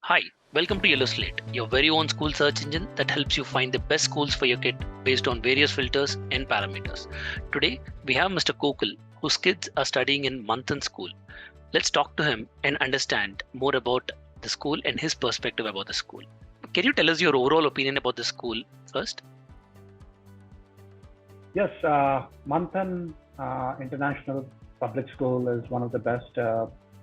Hi, welcome to Yellow Slate, your very own school search engine that helps you find the best schools for your kid based on various filters and parameters. Today, we have Mr. Kokul, whose kids are studying in Manthan School. Let's talk to him and understand more about the school and his perspective about the school. Can you tell us your overall opinion about the school first? Yes, Manthan International Public School is one of the best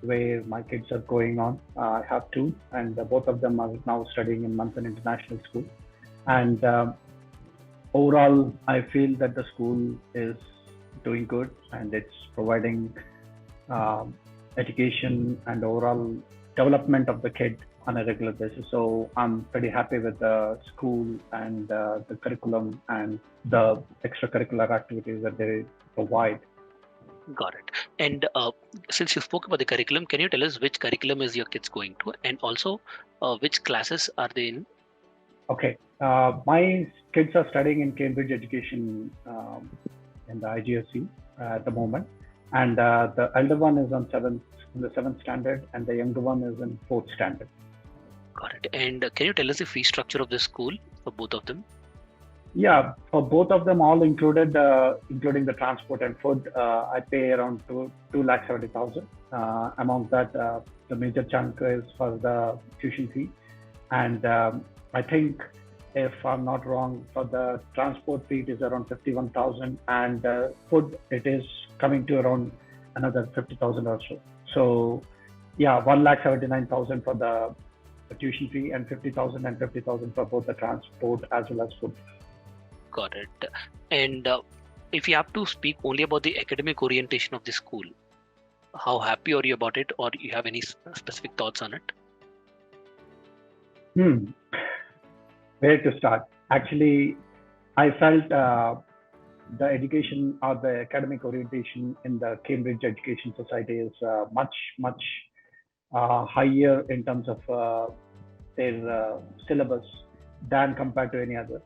where my kids are going on. I have two, and both of them are now studying in Manthan International School. And overall, I feel that the school is doing good and it's providing um, education and overall development of the kid on a regular basis. So I'm pretty happy with the school and the curriculum and the extracurricular activities that they provide. Got it. And since you spoke about the curriculum, can you tell us which curriculum is your kids going to, and also which classes are they in? Okay, my kids are studying in Cambridge Education in the IGSC at the moment, and the elder one is on in the seventh standard, and the younger one is in fourth standard. Got it. And can you tell us the fee structure of the school for both of them? Yeah, for both of them, all included, including the transport and food, I pay around 2,70,000. Among that, the major chunk is for the tuition fee, and I think, if I'm not wrong, for the transport fee it is around 51,000, and food it is coming to around another 50,000 or so. So, yeah, 1,79,000 for the tuition fee, and 50,000 and 50,000 for both the transport as well as food. Got it. And if you have to speak only about the academic orientation of the school, how happy are you about it, or you have any specific thoughts on it? Hmm. Where to start? Actually, I felt the education or the academic orientation in the Cambridge Education Society is much higher in terms of their syllabus than compared to any other.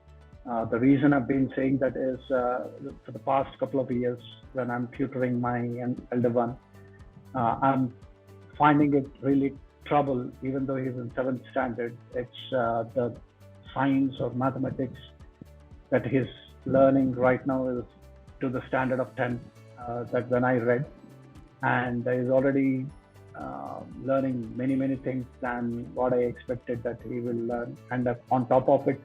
The reason I've been saying that is for the past couple of years when I'm tutoring my elder one, I'm finding it really trouble, even though he's in seventh standard. It's the science or mathematics that he's learning right now is to the standard of 10 that when I read, and he's already learning many things than what I expected that he will learn. And on top of it,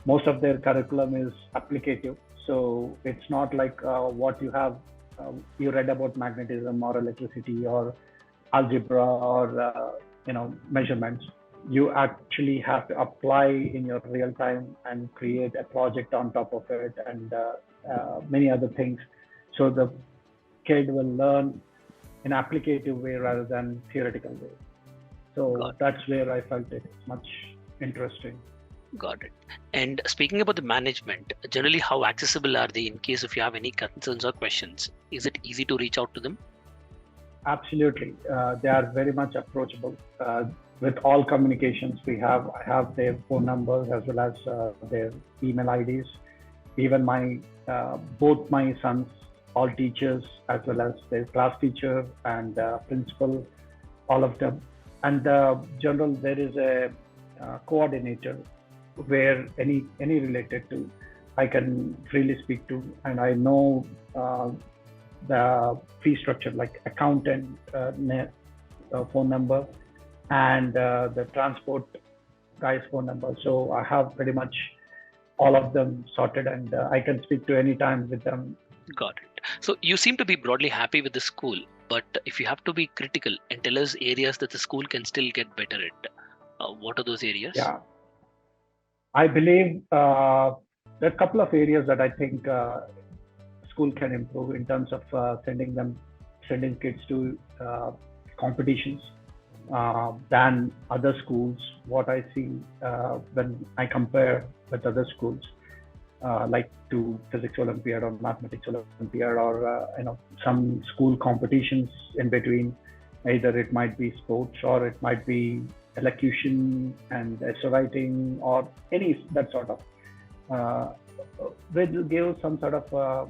most of their curriculum is applicative, so it's not like what you read about magnetism or electricity or algebra or measurements. You actually have to apply in your real time and create a project on top of it, and many other things, so the kid will learn in applicative way rather than theoretical way. So Got that's where I felt it much interesting. got it. And speaking about the management, generally how accessible are they in case if you have any concerns or questions? Is it easy to reach out to them? Absolutely, they are very much approachable. With all communications, I have their phone numbers as well as their email IDs. Even my both my sons, all teachers as well as their class teacher and principal, all of them. And general, there is a coordinator where any related to I can freely speak to, and I know the fee structure like accountant phone number and the transport guy's phone number. So I have pretty much all of them sorted, and I can speak to any time with them. Got it. So you seem to be broadly happy with the school, but if you have to be critical and tell us areas that the school can still get better at, what are those areas? Yeah, I believe there are a couple of areas that I think school can improve in terms of sending kids to competitions than other schools. What I see when I compare with other schools, like to physics Olympiad or mathematics Olympiad or some school competitions in between. Either it might be sports or it might be elocution and essay writing or any that sort of uh, will give some sort of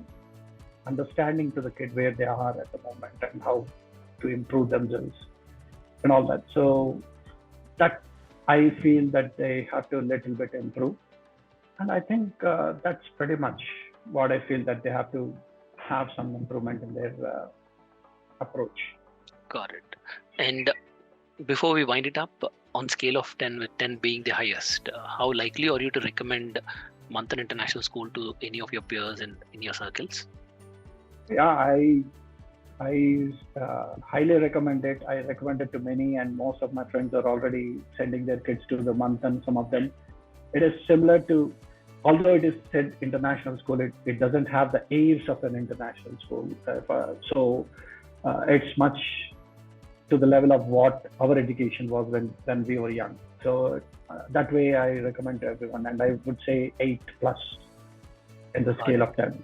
understanding to the kid where they are at the moment and how to improve themselves and all that. So that I feel that they have to little bit improve. And I think that's pretty much what I feel, that they have to have some improvement in their approach. Got it. And before we wind it up, on scale of 10, with 10 being the highest, how likely are you to recommend Manthan International School to any of your peers in your circles? Yeah, I highly recommend it. I recommend it to many, and most of my friends are already sending their kids to the Manthan. Some of them. It is similar to, although it is said international school, it doesn't have the airs of an international school. It's much to the level of what our education was when we were young. So that way, I recommend to everyone, and I would say 8 plus in the scale of 10.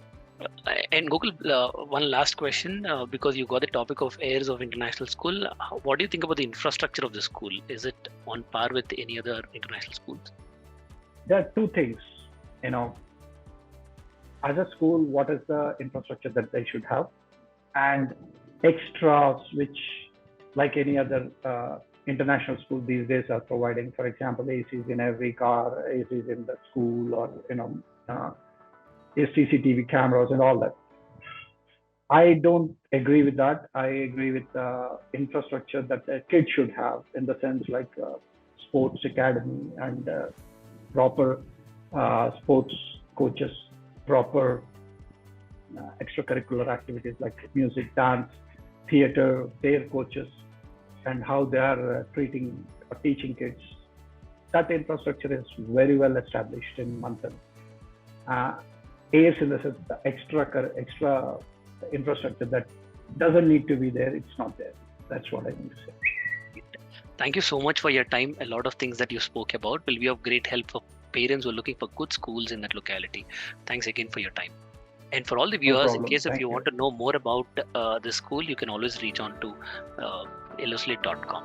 And Gokul, one last question, because you got the topic of heirs of international school. What do you think about the infrastructure of the school? Is it on par with any other international schools? There are two things, as a school, what is the infrastructure that they should have, and extras which, like any other international school these days, are providing. For example, ACs in every car, ACs in the school, or CCTV cameras and all that. I don't agree with that. I agree with the infrastructure that a kid should have, in the sense like sports academy and proper sports coaches, proper extracurricular activities like music, dance, theater, their coaches, and how they are treating or teaching kids. That infrastructure is very well established in Manthan. AS, in the sense, the extra infrastructure that doesn't need to be there, it's not there. That's what I need to say. Thank you so much for your time. A lot of things that you spoke about will be of great help for parents who are looking for good schools in that locality. Thanks again for your time. And for all the viewers, in case if you want to know more about the school, you can always reach on to yellowslate.com.